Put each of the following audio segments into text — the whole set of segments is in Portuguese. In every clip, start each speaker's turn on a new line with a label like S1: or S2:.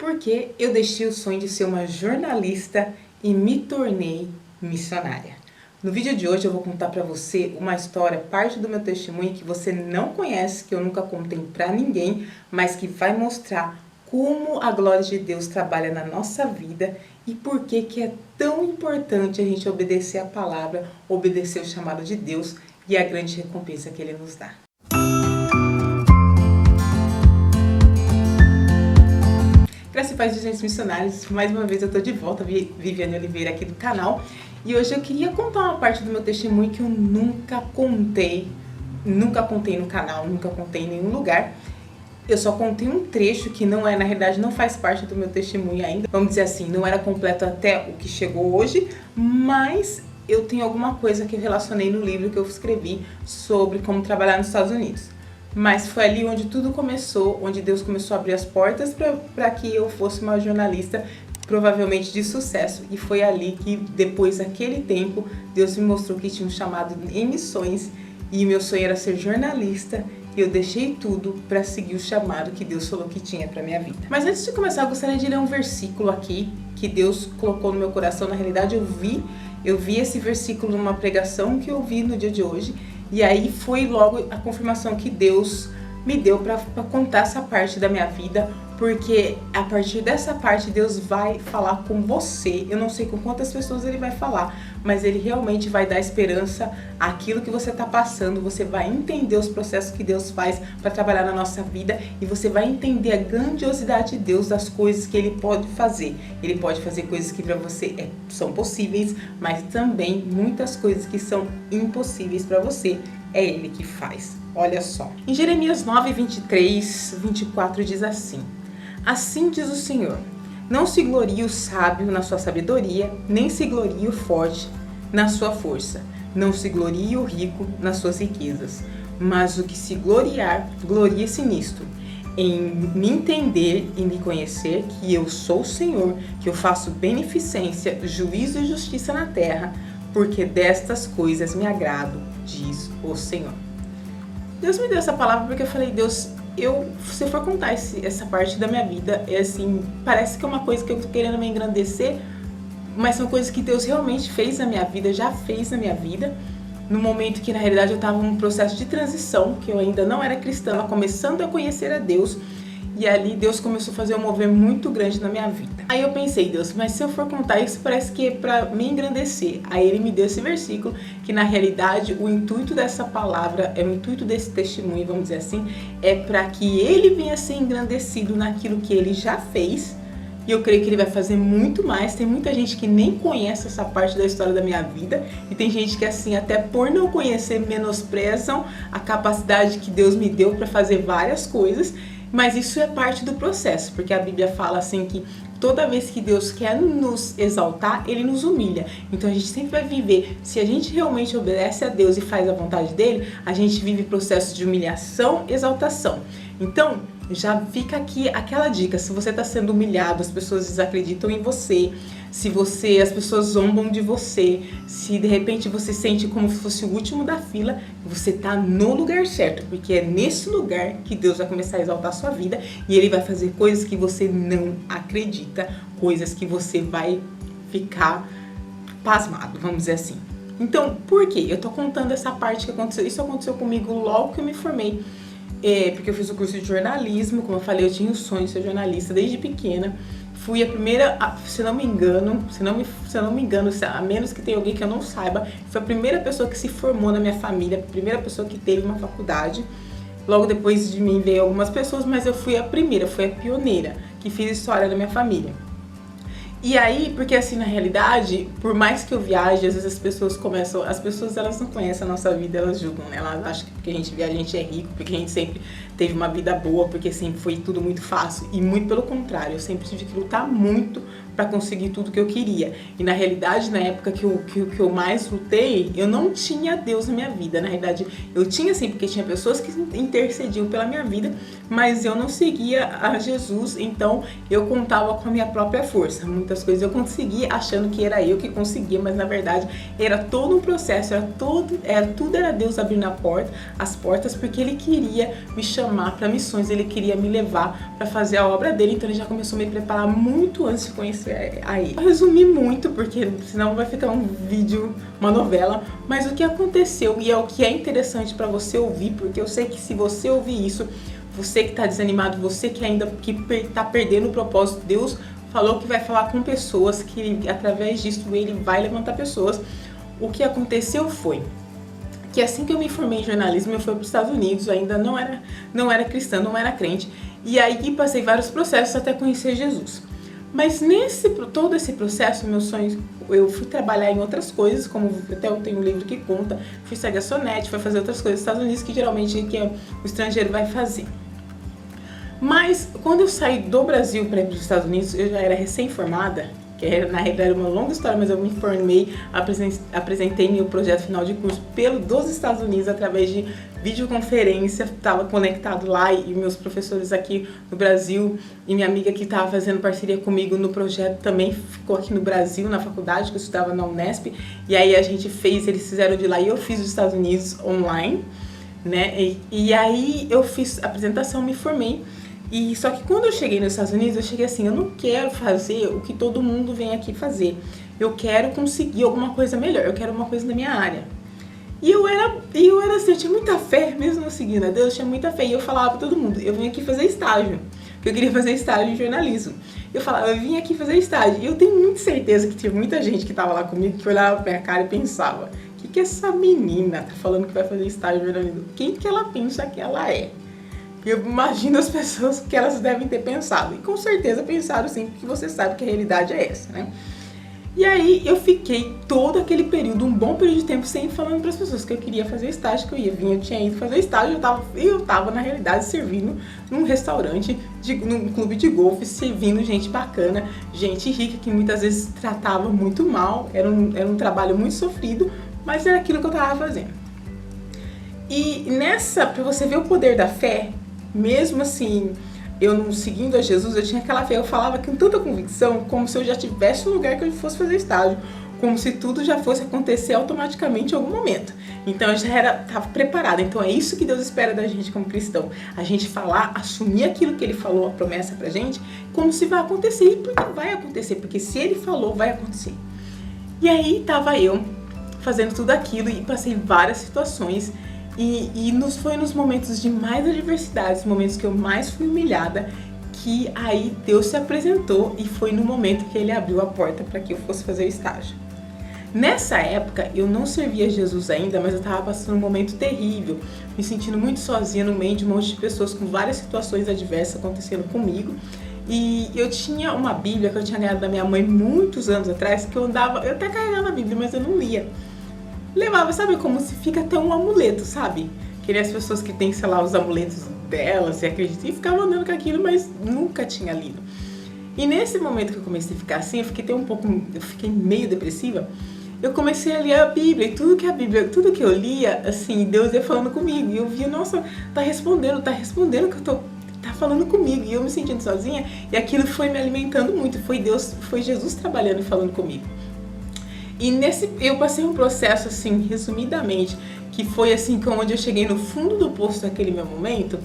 S1: Porque eu deixei o sonho de ser uma jornalista e me tornei missionária. No vídeo de hoje eu vou contar pra você uma história, parte do meu testemunho que você não conhece, que eu nunca contei pra ninguém, mas que vai mostrar como a glória de Deus trabalha na nossa vida e por que é tão importante a gente obedecer a palavra, obedecer o chamado de Deus e a grande recompensa que Ele nos dá. Graças e paz de gente missionários, mais uma vez eu tô de volta, Viviane Oliveira aqui do canal. E hoje eu queria contar uma parte do meu testemunho que eu nunca contei no canal, nunca contei em nenhum lugar. Eu só contei um trecho que não é, na realidade não faz parte do meu testemunho ainda. Vamos dizer assim, não era completo até o que chegou hoje, mas eu tenho alguma coisa que eu relacionei no livro que eu escrevi sobre como trabalhar nos Estados Unidos. Mas foi ali onde tudo começou, onde Deus começou a abrir as portas para que eu fosse uma jornalista, provavelmente de sucesso. E foi ali que, depois daquele tempo, Deus me mostrou que tinha um chamado em missões e meu sonho era ser jornalista. E eu deixei tudo para seguir o chamado que Deus falou que tinha para minha vida. Mas antes de começar, eu gostaria de ler um versículo aqui que Deus colocou no meu coração. Na realidade, eu vi esse versículo numa pregação que eu vi no dia de hoje. E aí foi logo a confirmação que Deus me deu para contar essa parte da minha vida, porque a partir dessa parte Deus vai falar com você. Eu não sei com quantas pessoas Ele vai falar, mas Ele realmente vai dar esperança àquilo que você está passando. Você vai entender os processos que Deus faz para trabalhar na nossa vida e você vai entender a grandiosidade de Deus, das coisas que Ele pode fazer. Ele pode fazer coisas que para você são possíveis, mas também muitas coisas que são impossíveis para você. É Ele que faz. Olha só. Em Jeremias 9, 23, 24 diz assim: Assim diz o Senhor, não se glorie o sábio na sua sabedoria, nem se glorie o forte na sua força, não se glorie o rico nas suas riquezas, mas o que se gloriar, glorie-se nisto, em me entender e me conhecer que eu sou o Senhor, que eu faço beneficência, juízo e justiça na terra, porque destas coisas me agrado, diz o Senhor. Deus me deu essa palavra porque eu falei, Deus, se eu for contar essa parte da minha vida, é assim, parece que é uma coisa que eu tô querendo me engrandecer, mas são coisas que Deus realmente fez na minha vida, já fez na minha vida, no momento que na realidade eu estava num processo de transição, que eu ainda não era cristã, começando a conhecer a Deus, e ali Deus começou a fazer um mover muito grande na minha vida. Aí eu pensei, Deus, mas se eu for contar isso, parece que é para me engrandecer. Aí Ele me deu esse versículo, que na realidade o intuito dessa palavra, o intuito desse testemunho, vamos dizer assim, é para que Ele venha ser engrandecido naquilo que Ele já fez. E eu creio que Ele vai fazer muito mais. Tem muita gente que nem conhece essa parte da história da minha vida. E tem gente que assim, até por não conhecer, menosprezam a capacidade que Deus me deu para fazer várias coisas. Mas isso é parte do processo, porque a Bíblia fala assim que toda vez que Deus quer nos exaltar, Ele nos humilha. Então a gente sempre vai viver, se a gente realmente obedece a Deus e faz a vontade dEle, a gente vive processo de humilhação, exaltação. Então, já fica aqui aquela dica, se você está sendo humilhado, as pessoas desacreditam em você, as pessoas zombam de você, se de repente você sente como se fosse o último da fila, você está no lugar certo, porque é nesse lugar que Deus vai começar a exaltar a sua vida e Ele vai fazer coisas que você não acredita, coisas que você vai ficar pasmado, vamos dizer assim. Então, por quê? Eu tô contando essa parte que aconteceu, isso aconteceu comigo logo que eu me formei. Porque eu fiz o curso de jornalismo, como eu falei, eu tinha o sonho de ser jornalista desde pequena. Fui a primeira, se não me engano, a menos que tenha alguém que eu não saiba, foi a primeira pessoa que se formou na minha família, a primeira pessoa que teve uma faculdade. Logo depois de mim veio algumas pessoas, mas eu fui a primeira, fui a pioneira que fiz história da minha família. E aí, porque assim, na realidade, por mais que eu viaje, às vezes as pessoas elas não conhecem a nossa vida, elas julgam, né? Elas acham que porque a gente viaja, a gente é rico, porque a gente sempre teve uma vida boa, porque sempre foi tudo muito fácil. E muito pelo contrário, eu sempre tive que lutar muito para conseguir tudo que eu queria. E na realidade, na época que eu mais lutei, eu não tinha Deus na minha vida. Na realidade, eu tinha sim, porque tinha pessoas que intercediam pela minha vida, mas eu não seguia a Jesus, então eu contava com a minha própria força. Muitas coisas eu conseguia achando que era eu que conseguia, mas na verdade era todo um processo, tudo era Deus abrindo as portas, porque Ele queria me chamar para missões, Ele queria me levar para fazer a obra dele, então Ele já começou a me preparar muito antes de conhecer a Ele. Eu resumi muito, porque senão vai ficar um vídeo, uma novela, mas o que aconteceu, e é o que é interessante para você ouvir, porque eu sei que se você ouvir isso, você que está desanimado, você que ainda está perdendo o propósito, Deus falou que vai falar com pessoas, que através disso Ele vai levantar pessoas. O que aconteceu foi que assim que eu me formei em jornalismo, eu fui para os Estados Unidos, ainda não era cristã, não era crente, e aí passei vários processos até conhecer Jesus. Mas todo esse processo, meu sonho, eu fui trabalhar em outras coisas, como até eu tenho um livro que conta, fui ser garçonete, fui fazer outras coisas nos Estados Unidos que geralmente o estrangeiro vai fazer. Mas quando eu saí do Brasil para ir para os Estados Unidos, eu já era recém-formada, que na realidade era uma longa história, mas eu me formei, apresentei meu projeto final de curso dos Estados Unidos através de videoconferência, estava conectado lá, e meus professores aqui no Brasil e minha amiga que estava fazendo parceria comigo no projeto também ficou aqui no Brasil, na faculdade, que eu estudava na Unesp, e aí eles fizeram de lá e eu fiz os Estados Unidos online, né, e aí eu fiz a apresentação, me formei. E só que quando eu cheguei nos Estados Unidos, eu cheguei assim, eu não quero fazer o que todo mundo vem aqui fazer. Eu quero conseguir alguma coisa melhor, eu quero uma coisa da minha área. E eu era assim, eu tinha muita fé, mesmo seguindo a Deus, eu tinha muita fé. E eu falava pra todo mundo, eu vim aqui fazer estágio, porque eu queria fazer estágio em jornalismo. Eu falava, eu vim aqui fazer estágio. E eu tenho muita certeza que tinha muita gente que tava lá comigo, que olhava pra minha cara e pensava, o que essa menina tá falando que vai fazer estágio em jornalismo? Quem que ela pensa que ela é? Eu imagino as pessoas que elas devem ter pensado. E com certeza pensaram sim, porque você sabe que a realidade é essa, né? E aí eu fiquei todo aquele período, um bom período de tempo, sempre falando para as pessoas que eu queria fazer estágio, que eu tinha ido fazer estágio, eu tava na realidade servindo num restaurante, num clube de golfe, servindo gente bacana, gente rica, que muitas vezes tratava muito mal, era um trabalho muito sofrido, mas era aquilo que eu tava fazendo. E para você ver o poder da fé, mesmo assim, eu não seguindo a Jesus, eu tinha aquela fé, eu falava com tanta convicção, como se eu já tivesse um lugar que eu fosse fazer estágio, como se tudo já fosse acontecer automaticamente em algum momento. Então eu já estava preparada. Então é isso que Deus espera da gente como cristão, a gente falar, assumir aquilo que Ele falou, a promessa pra gente, como se vai acontecer, e porque vai acontecer, porque se Ele falou, vai acontecer. E aí estava eu fazendo tudo aquilo e passei várias situações. E foi nos momentos de mais adversidades, momentos que eu mais fui humilhada, que aí Deus se apresentou, e foi no momento que Ele abriu a porta para que eu fosse fazer o estágio. Nessa época eu não servia Jesus ainda, mas eu estava passando um momento terrível, me sentindo muito sozinha no meio de um monte de pessoas com várias situações adversas acontecendo comigo. E eu tinha uma Bíblia que eu tinha ganhado da minha mãe muitos anos atrás, que eu até carregava a Bíblia, mas eu não lia. Levava, sabe, como se fica até um amuleto, sabe? Queria as pessoas que têm, sei lá, os amuletos delas, e acreditam, e ficava andando com aquilo, mas nunca tinha lido. E nesse momento que eu comecei a ficar assim, eu fiquei meio depressiva, eu comecei a ler a Bíblia, e tudo que eu lia, assim, Deus ia falando comigo, e eu via, nossa, tá respondendo que tá falando comigo, e eu me sentindo sozinha, e aquilo foi me alimentando muito, foi Jesus trabalhando e falando comigo. E eu passei um processo, assim, resumidamente, que foi assim, onde eu cheguei no fundo do poço naquele meu momento,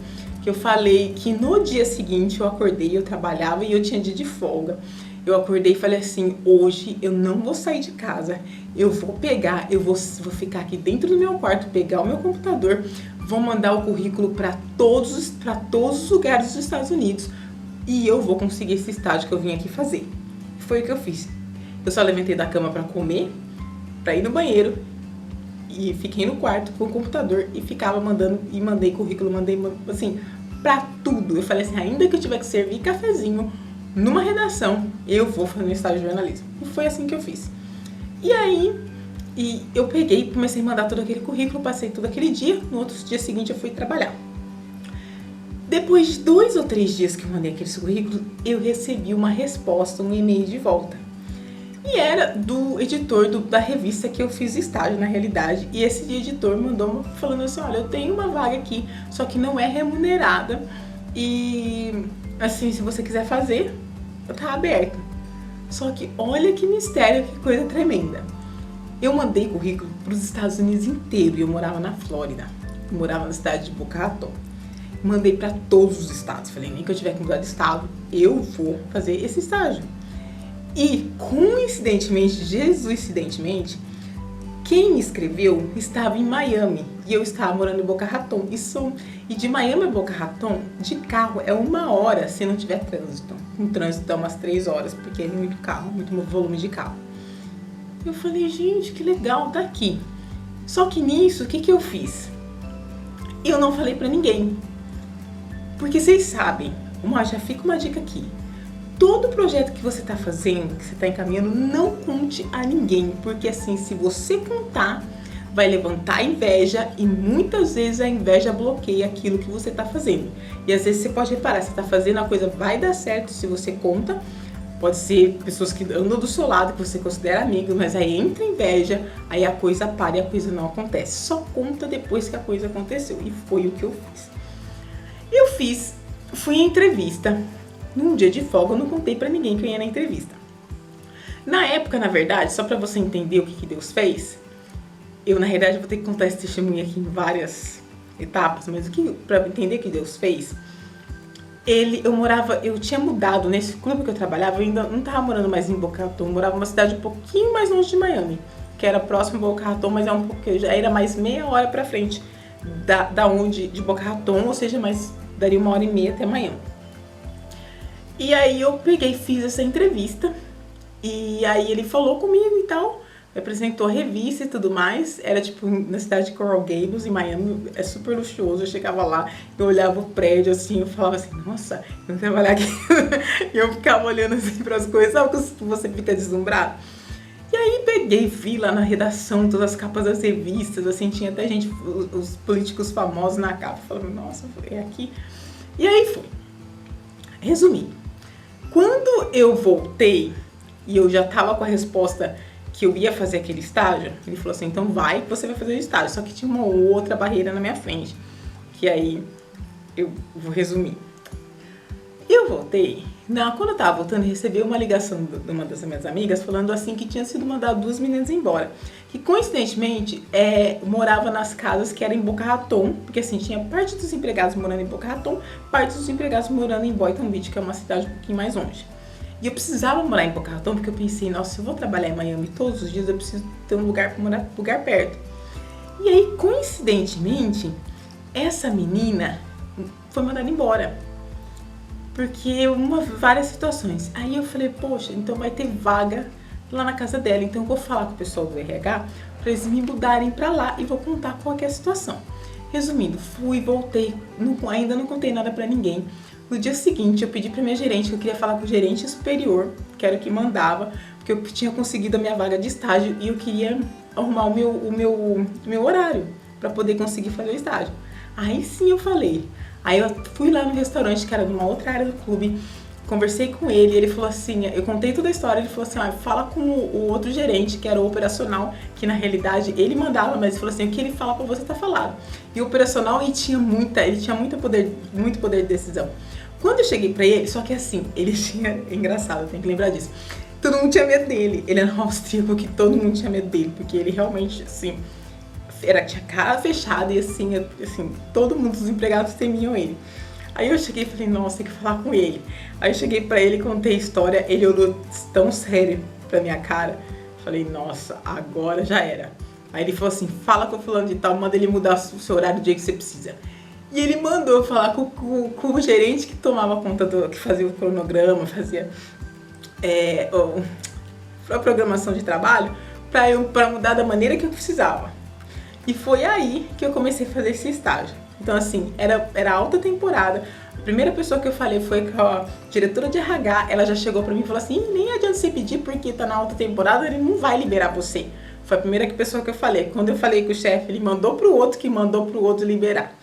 S1: que eu falei que no dia seguinte eu acordei, eu trabalhava e eu tinha dia de folga. Eu acordei e falei assim, hoje eu não vou sair de casa, eu vou ficar aqui dentro do meu quarto, pegar o meu computador, vou mandar o currículo para todos os lugares dos Estados Unidos, e eu vou conseguir esse estágio que eu vim aqui fazer. Foi o que eu fiz. Eu só levantei da cama para comer, para ir no banheiro, e fiquei no quarto com o computador e mandei currículo, assim, pra tudo. Eu falei assim, ainda que eu tiver que servir cafezinho numa redação, eu vou fazer um estágio de jornalismo. E foi assim que eu fiz. E aí, eu peguei e comecei a mandar todo aquele currículo, passei todo aquele dia, no outro dia seguinte eu fui trabalhar. Depois de 2 ou 3 dias que eu mandei aquele currículo, eu recebi uma resposta, um e-mail de volta. E era do editor da revista que eu fiz estágio, na realidade. E esse editor mandou falando assim, olha, eu tenho uma vaga aqui, só que não é remunerada. E, assim, se você quiser fazer, tá aberto. Só que olha que mistério, que coisa tremenda. Eu mandei currículo para os Estados Unidos inteiro. Eu morava na Flórida. Eu morava na cidade de Boca Raton. Mandei para todos os estados. Falei, nem que eu tiver que mudar de estado, eu vou fazer esse estágio. E, coincidentemente, jesuincidentemente, quem me escreveu estava em Miami e eu estava morando em Boca Raton. E de Miami a Boca Raton, de carro, é 1 hora se não tiver trânsito. Um trânsito é umas 3 horas, porque é muito carro, muito volume de carro. Eu falei, gente, que legal, tá aqui. Só que nisso, o que eu fiz? Eu não falei pra ninguém. Porque vocês sabem, já fica uma dica aqui. Todo projeto que você está fazendo, que você está encaminhando, não conte a ninguém, porque assim, se você contar, vai levantar inveja e muitas vezes a inveja bloqueia aquilo que você está fazendo. E às vezes você pode reparar, você está fazendo a coisa, vai dar certo se você conta, pode ser pessoas que andam do seu lado, que você considera amigo, mas aí entra inveja, aí a coisa para e a coisa não acontece. Só conta depois que a coisa aconteceu, e foi o que eu fiz. Fui em entrevista. Num dia de folga, eu não contei pra ninguém que eu ia na entrevista. Na época, na verdade, só pra você entender o que Deus fez, eu, na realidade, vou ter que contar esse testemunho aqui em várias etapas, mas pra entender o que Deus fez, eu tinha mudado nesse clube que eu trabalhava, eu ainda não tava morando mais em Boca Raton, eu morava numa cidade um pouquinho mais longe de Miami, que era próximo a Boca Raton, mas já era mais meia hora pra frente de Boca Raton, ou seja, daria 1h30 até Miami. E aí eu fiz essa entrevista, e aí ele falou comigo e tal, me apresentou a revista e tudo mais. Era tipo na cidade de Coral Gables, em Miami, é super luxuoso. Eu chegava lá, eu olhava o prédio assim, eu falava assim, nossa, eu vou trabalhar aqui. E eu ficava olhando assim para as coisas, sabe quando você fica deslumbrado? E aí vi lá na redação todas as capas das revistas, assim, tinha até gente, os políticos famosos na capa, falando, nossa, é aqui. E aí foi. Resumir. Quando eu voltei e eu já tava com a resposta que eu ia fazer aquele estágio, ele falou assim, então vai que você vai fazer o estágio. Só que tinha uma outra barreira na minha frente, que aí eu vou resumir. Eu voltei, quando eu tava voltando, recebi uma ligação de uma das minhas amigas falando assim que tinha sido mandado 2 meninas embora. Que coincidentemente morava nas casas que eram em Boca Raton, porque assim, tinha parte dos empregados morando em Boca Raton, parte dos empregados morando em Boynton Beach, que é uma cidade um pouquinho mais longe. E eu precisava morar em Boca Raton, porque eu pensei, nossa, se eu vou trabalhar em Miami todos os dias, eu preciso ter um lugar para morar, lugar perto. E aí, coincidentemente, essa menina foi mandada embora. Porque várias situações. Aí eu falei, poxa, então vai ter vaga lá na casa dela. Então eu vou falar com o pessoal do RH para eles me mudarem para lá e vou contar qual que é a situação. Resumindo, voltei, ainda não contei nada para ninguém. No dia seguinte eu pedi para minha gerente, que eu queria falar com o gerente superior, que era o que mandava, porque eu tinha conseguido a minha vaga de estágio e eu queria arrumar o meu horário para poder conseguir fazer o estágio. Aí sim eu falei. Aí eu fui lá no restaurante, que era numa outra área do clube, conversei com ele falou assim, eu contei toda a história, ele falou assim, fala com o outro gerente, que era o operacional, que na realidade ele mandava, mas ele falou assim, o que ele fala pra você tá falado. E o operacional, ele tinha muito poder de decisão. Quando eu cheguei pra ele, só que assim, engraçado, eu tenho que lembrar disso, todo mundo tinha medo dele, ele era um austríaco que todo mundo tinha medo dele, porque ele realmente, assim, tinha cara fechada e assim, todo mundo, os empregados temiam ele. Aí eu cheguei e falei, nossa, tem que falar com ele. Aí eu cheguei pra ele, contei a história, ele olhou tão sério pra minha cara, falei, nossa, agora já era. Aí ele falou assim, fala com o fulano de tal, manda ele mudar o seu horário do dia que você precisa. E ele mandou falar com o gerente que tomava conta que fazia o cronograma, fazia a programação de trabalho, pra mudar da maneira que eu precisava. E foi aí que eu comecei a fazer esse estágio. Então, assim, era alta temporada. A primeira pessoa que eu falei foi com a diretora de RH. Ela já chegou pra mim e falou assim, nem adianta você pedir porque tá na alta temporada, ele não vai liberar você. Foi a primeira pessoa que eu falei. Quando eu falei com o chefe, ele mandou pro outro, que mandou pro outro liberar.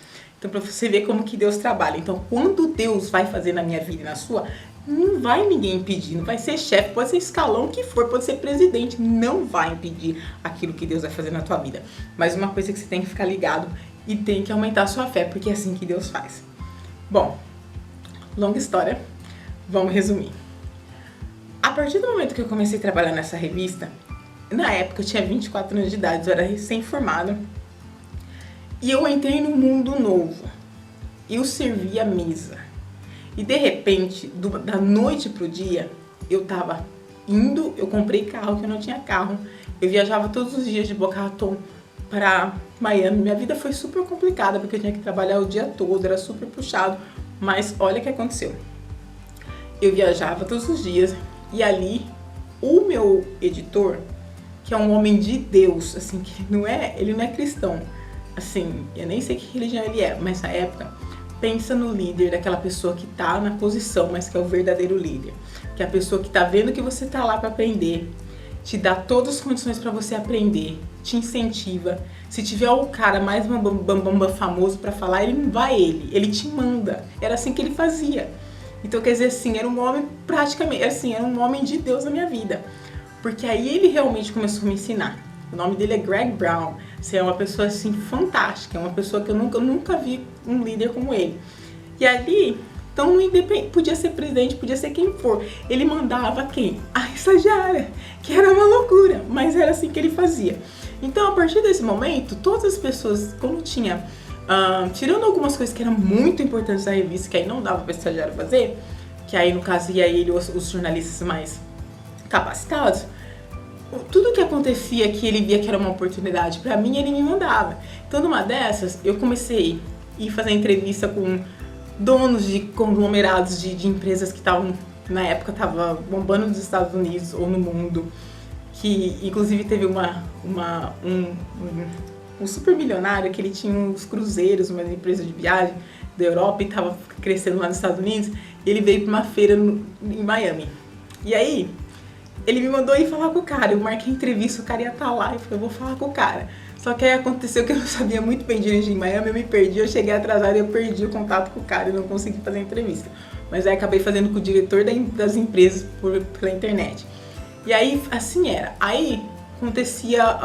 S1: Então, pra você ver como que Deus trabalha. Então, quando Deus vai fazer na minha vida e na sua, não vai ninguém impedir. Não vai ser chefe, pode ser escalão que for, pode ser presidente. Não vai impedir aquilo que Deus vai fazer na tua vida. Mas uma coisa que você tem que ficar ligado e tem que aumentar a sua fé, porque é assim que Deus faz. Bom, longa história, vamos resumir. A partir do momento que eu comecei a trabalhar nessa revista, na época eu tinha 24 anos de idade, eu era recém-formada, e eu entrei num mundo novo. Eu servia a mesa. E de repente, da noite pro dia, eu tava indo, eu comprei carro, que eu não tinha carro. Eu viajava todos os dias de Boca Raton para Miami. Minha vida foi super complicada, porque eu tinha que trabalhar o dia todo, era super puxado. Mas olha o que aconteceu. Eu viajava todos os dias e ali o meu editor, que é um homem de Deus, assim, que ele não é cristão. Assim, eu nem sei que religião ele é, mas na época, pensa no líder, daquela pessoa que tá na posição, mas que é o verdadeiro líder. Que é a pessoa que tá vendo que você tá lá para aprender, te dá todas as condições para você aprender, te incentiva. Se tiver o cara mais bambambam famoso para falar, ele não vai ele te manda. Era assim que ele fazia. Então, quer dizer assim, era um homem praticamente, assim, era um homem de Deus na minha vida. Porque aí ele realmente começou a me ensinar. O nome dele é Greg Brown. Você é uma pessoa assim fantástica, é uma pessoa que eu nunca vi um líder como ele. E ali, então podia ser presidente, podia ser quem for. Ele mandava quem? A estagiária, que era uma loucura, mas era assim que ele fazia. Então, a partir desse momento, todas as pessoas, como tinha, tirando algumas coisas que eram muito importantes da revista, que aí não dava para estagiário fazer, que aí no caso ia ele os jornalistas mais capacitados, tudo que acontecia que ele via que era uma oportunidade pra mim, ele me mandava. Então, numa dessas, eu comecei a ir fazer entrevista com donos de conglomerados de empresas que estavam, na época, estavam bombando nos Estados Unidos ou no mundo. Que, inclusive, teve um super milionário que ele tinha uns cruzeiros, uma empresa de viagem da Europa e estava crescendo lá nos Estados Unidos. E ele veio pra uma feira em Miami. E aí, ele me mandou ir falar com o cara, eu marquei entrevista, o cara ia estar lá, eu falei, eu vou falar com o cara. Só que aí aconteceu que eu não sabia muito bem dirigir em Miami, eu me perdi, eu cheguei atrasada e eu perdi o contato com o cara e não consegui fazer a entrevista. Mas aí acabei fazendo com o diretor das empresas pela internet. E aí, assim era. Aí acontecia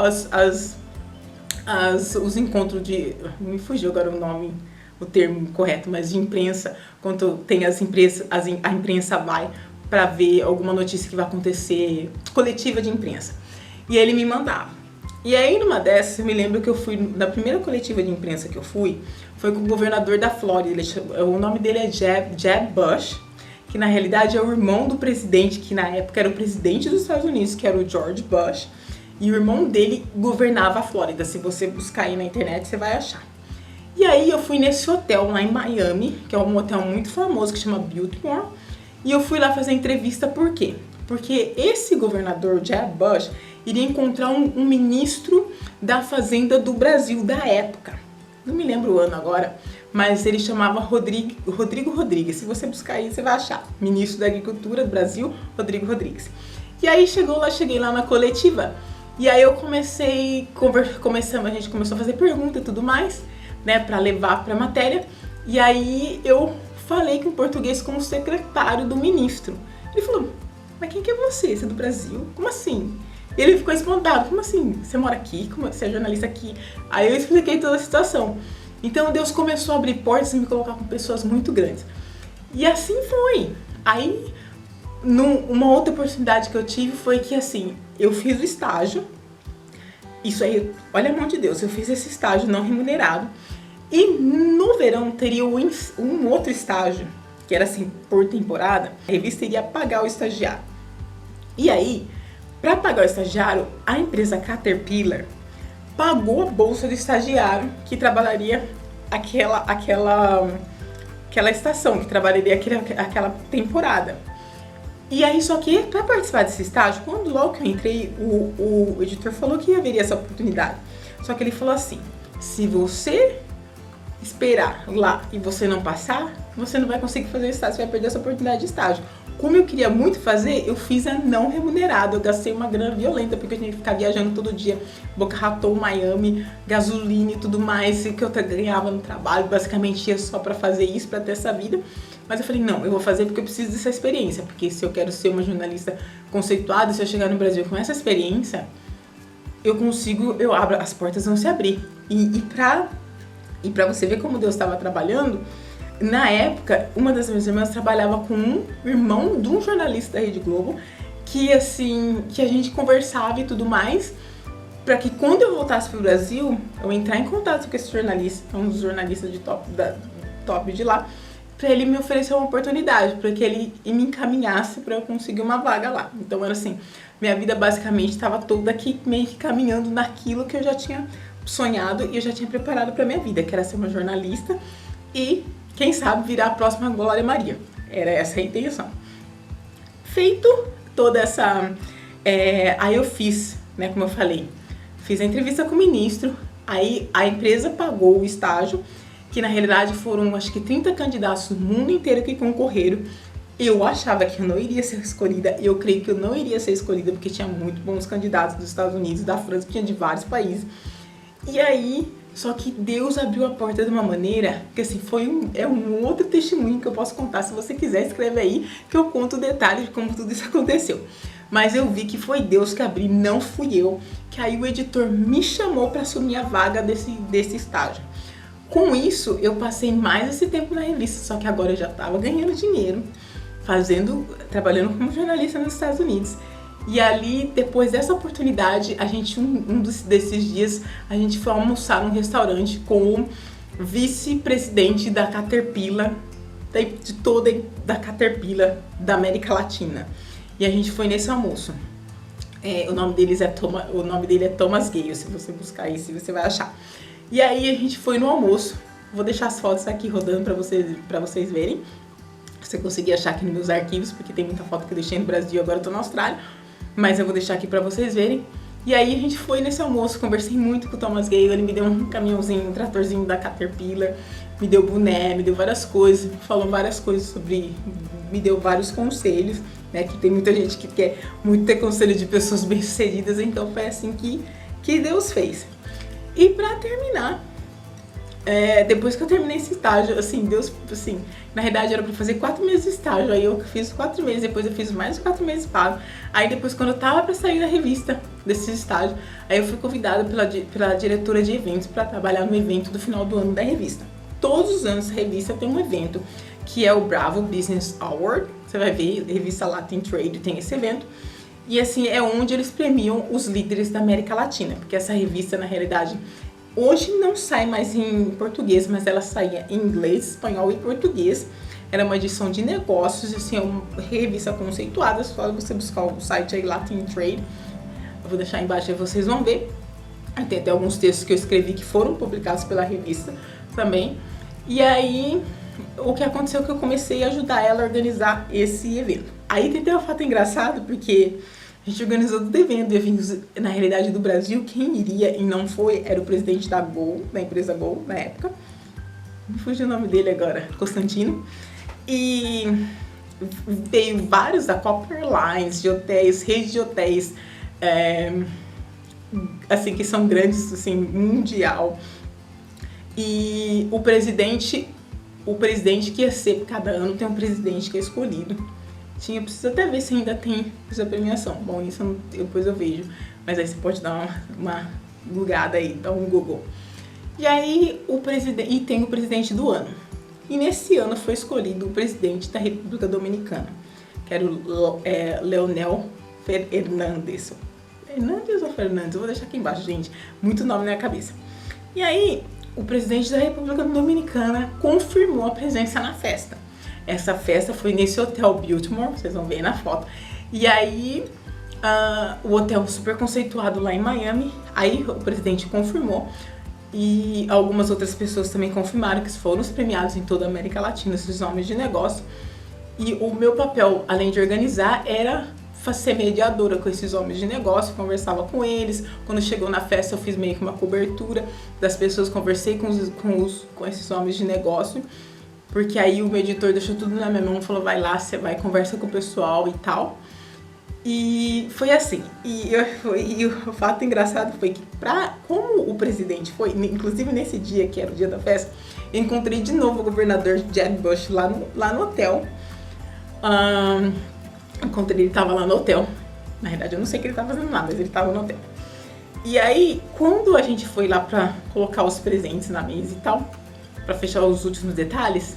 S1: os encontros de... Me fugiu agora o nome, o termo correto, mas de imprensa, quando tem as empresas, a imprensa vai para ver alguma notícia que vai acontecer, coletiva de imprensa. E aí ele me mandava. E aí numa dessas, eu me lembro que eu fui, na primeira coletiva de imprensa que eu fui, foi com o governador da Flórida. O nome dele é Jeb Bush, que na realidade é o irmão do presidente, que na época era o presidente dos Estados Unidos, que era o George Bush. E o irmão dele governava a Flórida. Se você buscar aí na internet, você vai achar. E aí eu fui nesse hotel lá em Miami, que é um hotel muito famoso, que chama Biltmore. E eu fui lá fazer entrevista por quê? Porque esse governador, Jeb Bush, iria encontrar um ministro da Fazenda do Brasil da época. Não me lembro o ano agora, mas ele chamava Rodrigo Rodrigues. Se você buscar aí, você vai achar. Ministro da Agricultura do Brasil, Rodrigo Rodrigues. E aí cheguei lá na coletiva. E aí eu a gente começou a fazer pergunta e tudo mais, né, pra levar pra matéria. E aí eu falei com o português como secretário do ministro. Ele falou, mas quem que é você? Você é do Brasil? Como assim? E ele ficou espantado, como assim? Você mora aqui? Você é jornalista aqui? Aí eu expliquei toda a situação. Então Deus começou a abrir portas e me colocar com pessoas muito grandes. E assim foi. Aí, uma outra oportunidade que eu tive foi que assim, eu fiz o estágio. Isso aí, olha a mão de Deus, eu fiz esse estágio não remunerado. E no verão teria um outro estágio, que era assim, por temporada, a revista iria pagar o estagiário. E aí, para pagar o estagiário, a empresa Caterpillar pagou a bolsa do estagiário que trabalharia aquela estação, que trabalharia aquela temporada. E aí, só que para participar desse estágio, logo que eu entrei, o editor falou que haveria essa oportunidade. Só que ele falou assim, se você esperar lá e você não passar, você não vai conseguir fazer estágio, você vai perder essa oportunidade de estágio. Como eu queria muito fazer, eu fiz a não remunerada. Eu gastei uma grana violenta, porque eu tinha que ficar viajando todo dia, Boca Raton, Miami, gasolina e tudo mais, que eu ganhava no trabalho, basicamente ia só pra fazer isso, pra ter essa vida. Mas eu falei, não, eu vou fazer porque eu preciso dessa experiência, porque se eu quero ser uma jornalista conceituada, se eu chegar no Brasil com essa experiência, eu consigo, as portas vão se abrir. E pra você ver como Deus estava trabalhando, na época, uma das minhas irmãs trabalhava com um irmão de um jornalista da Rede Globo, que assim, que a gente conversava e tudo mais, para que quando eu voltasse pro Brasil, eu entrar em contato com esse jornalista, um dos jornalistas de top de lá, para ele me oferecer uma oportunidade, para que ele me encaminhasse para eu conseguir uma vaga lá. Então era assim, minha vida basicamente estava toda aqui meio que caminhando naquilo que eu já tinha sonhado e eu já tinha preparado para minha vida, que era ser uma jornalista e quem sabe virar a próxima Glória Maria. Era essa a intenção. Feito toda essa... aí eu fiz, né, como eu falei, fiz a entrevista com o ministro, aí a empresa pagou o estágio, que na realidade foram acho que 30 candidatos do mundo inteiro que concorreram. Eu achava que eu não iria ser escolhida, eu creio que eu não iria ser escolhida, porque tinha muito bons candidatos dos Estados Unidos, da França, que tinha de vários países. E aí... Só que Deus abriu a porta de uma maneira que assim, é um outro testemunho que eu posso contar. Se você quiser, escreve aí que eu conto detalhes de como tudo isso aconteceu. Mas eu vi que foi Deus que abriu, não fui eu. Que aí o editor me chamou para assumir a vaga desse estágio. Com isso, eu passei mais esse tempo na revista, só que agora eu já estava ganhando dinheiro, trabalhando como jornalista nos Estados Unidos. E ali, depois dessa oportunidade, a gente, desses dias, a gente foi almoçar num restaurante com o vice-presidente da Caterpillar, da Caterpillar da América Latina. E a gente foi nesse almoço. O nome dele é Thomas Gale, se você buscar aí, você vai achar. E aí a gente foi no almoço. Vou deixar as fotos aqui rodando pra vocês verem. Se você conseguir achar aqui nos meus arquivos, porque tem muita foto que eu deixei no Brasil e agora eu tô na Austrália. Mas eu vou deixar aqui pra vocês verem. E aí a gente foi nesse almoço, conversei muito com o Thomas Gale, ele me deu um caminhãozinho, um tratorzinho da Caterpillar, me deu boné, me deu várias coisas, falou várias coisas me deu vários conselhos, né, que tem muita gente que quer muito ter conselho de pessoas bem-sucedidas, então foi assim que Deus fez. E pra terminar, depois que eu terminei esse estágio, assim, Deus, assim, na realidade era pra fazer 4 meses de estágio, aí eu fiz 4 meses, depois eu fiz mais 4 meses pago, aí depois quando eu tava pra sair da revista, desse estágio, aí eu fui convidada pela diretora de eventos pra trabalhar no evento do final do ano da revista. Todos os anos a revista tem um evento, que é o Bravo Business Award, você vai ver, a revista Latin Trade tem esse evento, e assim, é onde eles premiam os líderes da América Latina, porque essa revista, na realidade, hoje não sai mais em português, mas ela saía em inglês, espanhol e português. Era uma edição de negócios, assim, é uma revista conceituada, só você buscar o site aí, Latin Trade. Eu vou deixar aí embaixo, aí vocês vão ver. Tem até alguns textos que eu escrevi que foram publicados pela revista também. E aí, o que aconteceu é que eu comecei a ajudar ela a organizar esse evento. Aí tem um fato engraçado, porque a gente organizou todo evento, na realidade do Brasil, quem iria e não foi era o presidente da Gol, da empresa Gol, na época. Me fugiu o nome dele agora, Constantino. E veio vários da Copper Lines, de hotéis, redes de hotéis, assim, que são grandes, assim, mundial. E o presidente que ia ser, cada ano tem um presidente que é escolhido. Preciso até ver se ainda tem essa premiação. Bom, isso depois eu vejo. Mas aí você pode dar uma bugada aí, dá um Google. E aí tem o presidente do ano. E nesse ano foi escolhido o presidente da República Dominicana, que era o Leonel Fernandes. Fernandes ou Fernandes? Eu vou deixar aqui embaixo, gente. Muito nome na minha cabeça. E aí, o presidente da República Dominicana confirmou a presença na festa. Essa festa foi nesse hotel Biltmore, vocês vão ver na foto. E aí, o hotel super conceituado lá em Miami, aí o presidente confirmou. E algumas outras pessoas também confirmaram que foram os premiados em toda a América Latina, esses homens de negócio. E o meu papel, além de organizar, era ser mediadora com esses homens de negócio, conversava com eles. Quando chegou na festa, eu fiz meio que uma cobertura das pessoas, conversei com esses homens de negócio. porque aí o meu editor deixou tudo na minha mão, falou, vai lá, você vai, conversa com o pessoal e tal. E foi assim, e o fato engraçado foi que, como o presidente foi, inclusive nesse dia, que era o dia da festa, eu encontrei de novo o governador Jeb Bush lá no hotel. Encontrei, ele tava lá no hotel, na verdade eu não sei o que ele tava fazendo lá, mas ele tava no hotel. E aí, quando a gente foi lá pra colocar os presentes na mesa e tal, pra fechar os últimos detalhes,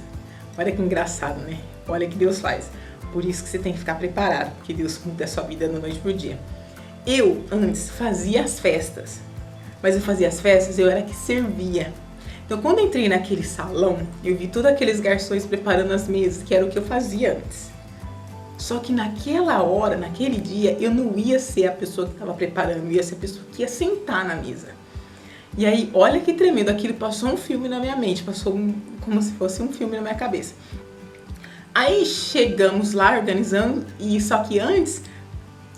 S1: olha que engraçado, né? Olha que Deus faz. Por isso que você tem que ficar preparado, porque Deus muda a sua vida da noite pro dia. Eu, antes, fazia as festas, mas eu fazia as festas, eu era que servia. Então, quando eu entrei naquele salão, eu vi todos aqueles garçons preparando as mesas, que era o que eu fazia antes. Só que naquela hora, naquele dia, eu não ia ser a pessoa que estava preparando, eu ia ser a pessoa que ia sentar na mesa. E aí, olha que tremendo, aquilo passou um filme na minha mente, passou como se fosse um filme na minha cabeça. Aí chegamos lá organizando, e só que antes,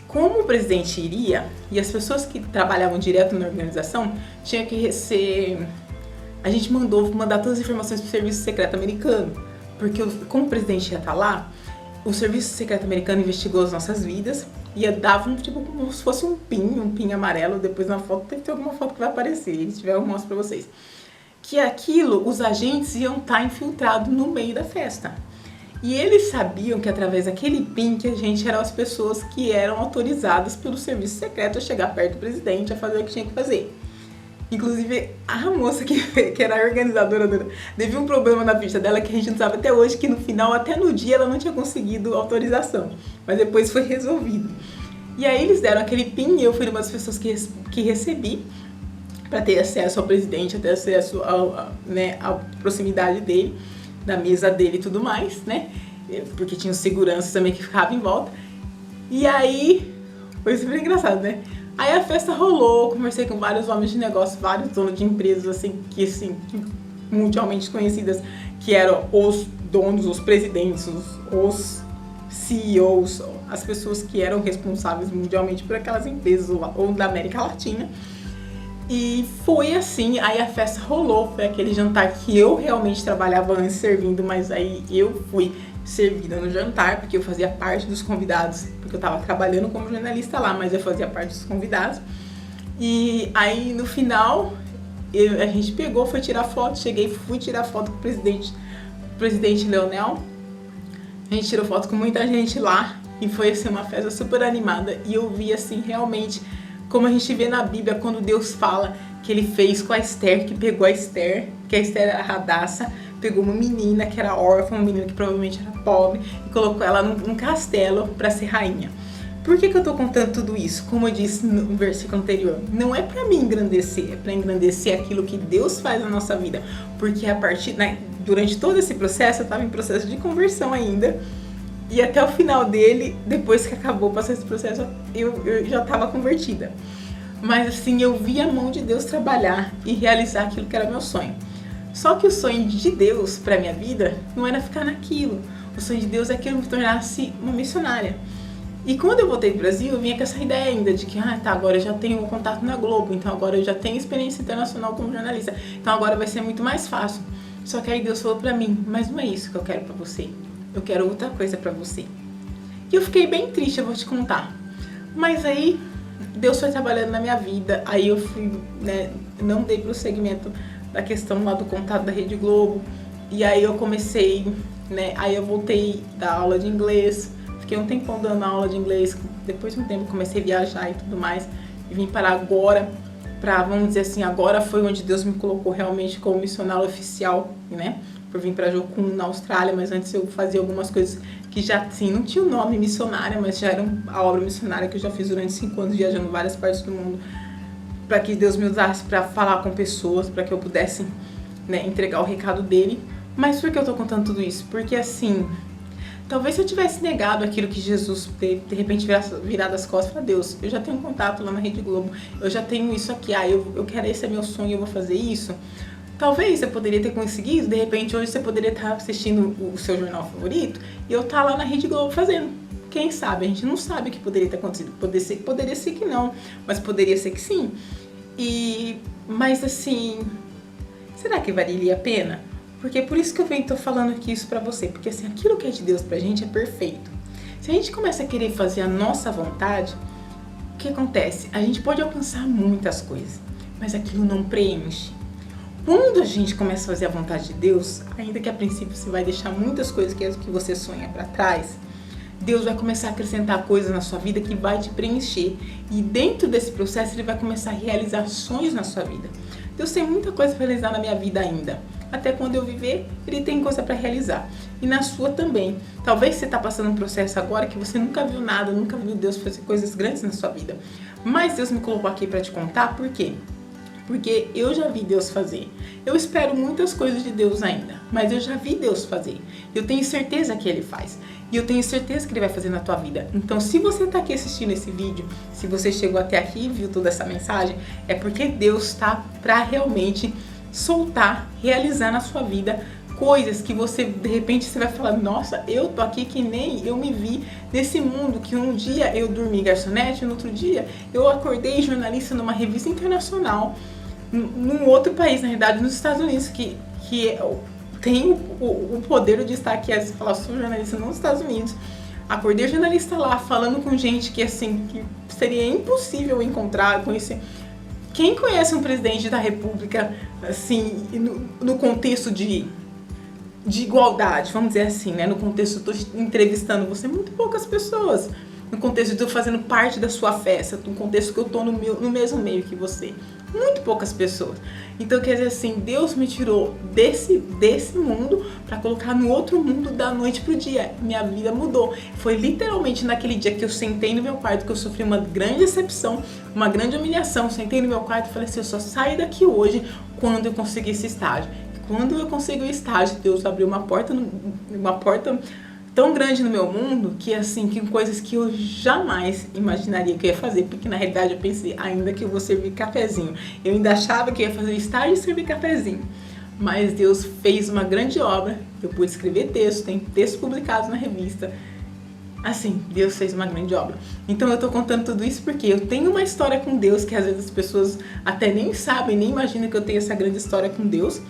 S1: como o presidente iria, e as pessoas que trabalhavam direto na organização, tinha que ser... A gente mandar todas as informações para o Serviço Secreto Americano, porque como o presidente ia estar lá, o Serviço Secreto Americano investigou as nossas vidas e dava tipo como se fosse um pin amarelo. Depois na foto, tem que ter alguma foto que vai aparecer, se tiver eu mostro pra vocês. Que aquilo, os agentes iam estar infiltrados no meio da festa. E eles sabiam que através daquele PIN que a gente eram as pessoas que eram autorizadas pelo serviço secreto a chegar perto do presidente, a fazer o que tinha que fazer. Inclusive, a moça que era a organizadora teve um problema na ficha dela que a gente não sabe até hoje, que no final, até no dia, ela não tinha conseguido autorização. Mas depois foi resolvido. E aí eles deram aquele PIN e eu fui uma das pessoas que recebi para ter acesso ao presidente, ter acesso à proximidade dele, da mesa dele e tudo mais, né? Porque tinha os seguranças também que ficavam em volta. E aí, foi super engraçado, né? Aí a festa rolou, conversei com vários homens de negócio, vários donos de empresas, assim, que mundialmente conhecidas, que eram os donos, os presidentes, os CEOs, as pessoas que eram responsáveis mundialmente por aquelas empresas, ou da América Latina. E foi assim, aí a festa rolou, foi aquele jantar que eu realmente trabalhava antes servindo, mas aí eu fui servida no jantar, porque eu fazia parte dos convidados, porque eu tava trabalhando como jornalista lá, mas eu fazia parte dos convidados. E aí no final, a gente pegou, foi tirar foto, fui tirar foto com o presidente Leonel. A gente tirou foto com muita gente lá, e foi assim uma festa super animada, e eu vi assim realmente, como a gente vê na Bíblia, quando Deus fala que ele fez com a Esther, que pegou a Esther, que a Esther era Radassa, pegou uma menina que era órfã, uma menina que provavelmente era pobre, e colocou ela num castelo para ser rainha. Por que eu tô contando tudo isso? Como eu disse no versículo anterior, não é para me engrandecer, é para engrandecer aquilo que Deus faz na nossa vida. Porque durante todo esse processo, eu estava em processo de conversão ainda, e até o final dele, depois que acabou passar esse processo, eu já estava convertida. Mas assim, eu vi a mão de Deus trabalhar e realizar aquilo que era meu sonho. Só que o sonho de Deus para minha vida não era ficar naquilo. O sonho de Deus é que eu me tornasse uma missionária. E quando eu voltei pro Brasil, eu vinha com essa ideia ainda de que, agora eu já tenho um contato na Globo, então agora eu já tenho experiência internacional como jornalista, então agora vai ser muito mais fácil. Só que aí Deus falou pra mim, mas não é isso que eu quero pra você. Eu quero outra coisa pra você. E eu fiquei bem triste, eu vou te contar. Mas aí, Deus foi trabalhando na minha vida, aí eu fui, não dei prosseguimento da questão lá do contato da Rede Globo, e aí eu comecei, aí eu voltei da aula de inglês, fiquei um tempão dando aula de inglês, depois de um tempo comecei a viajar e tudo mais, e vim para agora, vamos dizer assim, agora foi onde Deus me colocou realmente como missionária oficial, por vir para Jocum, na Austrália, mas antes eu fazia algumas coisas que já, assim, não tinha o nome missionária, mas já era a obra missionária que eu já fiz durante 5 anos, viajando em várias partes do mundo, para que Deus me usasse para falar com pessoas, para que eu pudesse entregar o recado dele. Mas por que eu tô contando tudo isso? Porque assim, talvez se eu tivesse negado aquilo que Jesus de repente virado as costas para Deus, eu já tenho um contato lá na Rede Globo, eu já tenho isso aqui, eu quero, esse é meu sonho, eu vou fazer isso. Talvez você poderia ter conseguido, de repente hoje você poderia estar assistindo o seu jornal favorito e eu estar lá na Rede Globo fazendo. Quem sabe? A gente não sabe o que poderia ter acontecido. Poderia ser que não, mas poderia ser que sim. Mas assim, será que valeria a pena? Porque por isso que tô falando aqui isso pra você. Porque assim, aquilo que é de Deus pra gente é perfeito. Se a gente começa a querer fazer a nossa vontade, o que acontece? A gente pode alcançar muitas coisas, mas aquilo não preenche. Quando a gente começa a fazer a vontade de Deus, ainda que a princípio você vai deixar muitas coisas que você sonha pra trás, Deus vai começar a acrescentar coisas na sua vida que vai te preencher. E dentro desse processo Ele vai começar a realizar sonhos na sua vida. Deus tem muita coisa para realizar na minha vida ainda. Até quando eu viver, Ele tem coisa para realizar. E na sua também. Talvez você está passando um processo agora que você nunca viu nada, nunca viu Deus fazer coisas grandes na sua vida. Mas Deus me colocou aqui para te contar por quê? Porque eu já vi Deus fazer. Eu espero muitas coisas de Deus ainda, mas eu já vi Deus fazer. Eu tenho certeza que Ele faz. E eu tenho certeza que Ele vai fazer na tua vida. Então, se você está aqui assistindo esse vídeo, se você chegou até aqui e viu toda essa mensagem, é porque Deus está para realmente soltar, realizar na sua vida coisas que você, de repente, você vai falar, nossa, eu tô aqui que nem eu me vi nesse mundo, que um dia eu dormi garçonete, no outro dia eu acordei jornalista numa revista internacional, num outro país, na realidade, nos Estados Unidos, que tem o poder de estar aqui, às vezes, falar, sou jornalista nos Estados Unidos. Acordei jornalista lá, falando com gente que, assim, que seria impossível encontrar, conhecer. Quem conhece um presidente da república, assim, no contexto de igualdade, vamos dizer assim, né? No contexto, eu estou entrevistando você, muito poucas pessoas. No contexto de eu fazendo parte da sua festa, no contexto que eu estou no mesmo meio que você. Muito poucas pessoas. Então, quer dizer assim, Deus me tirou desse mundo para colocar no outro mundo da noite pro dia. Minha vida mudou. Foi literalmente naquele dia que eu sentei no meu quarto, que eu sofri uma grande decepção, uma grande humilhação. Sentei no meu quarto e falei assim, eu só saio daqui hoje quando eu conseguir esse estágio. Quando eu consegui o estágio, Deus abriu uma porta tão grande no meu mundo, que assim, que coisas que eu jamais imaginaria que eu ia fazer, porque na realidade eu pensei, ainda que eu vou servir cafezinho, eu ainda achava que eu ia fazer o estágio e servir cafezinho, mas Deus fez uma grande obra, eu pude escrever texto, tem textos publicados na revista, assim, Deus fez uma grande obra. Então eu tô contando tudo isso porque eu tenho uma história com Deus, que às vezes as pessoas até nem sabem, nem imaginam que eu tenho essa grande história com Deus.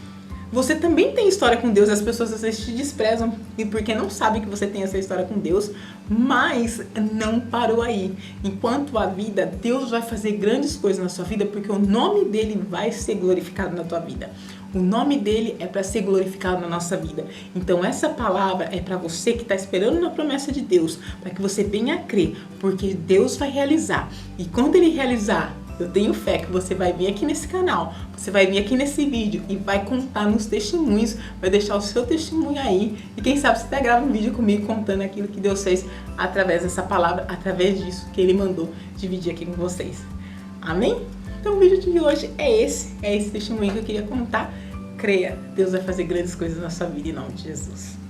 S1: Você também tem história com Deus, as pessoas às vezes te desprezam e porque não sabem que você tem essa história com Deus, mas não parou aí. Enquanto a vida, Deus vai fazer grandes coisas na sua vida porque o nome dele vai ser glorificado na tua vida. O nome dele é para ser glorificado na nossa vida. Então essa palavra é para você que está esperando na promessa de Deus, para que você venha a crer, porque Deus vai realizar. E quando ele realizar, eu tenho fé que você vai vir aqui nesse canal, você vai vir aqui nesse vídeo e vai contar nos testemunhos, vai deixar o seu testemunho aí e quem sabe você até grava um vídeo comigo contando aquilo que Deus fez através dessa palavra, através disso que Ele mandou dividir aqui com vocês. Amém? Então o vídeo de hoje é esse testemunho que eu queria contar. Creia, Deus vai fazer grandes coisas na sua vida em nome de Jesus.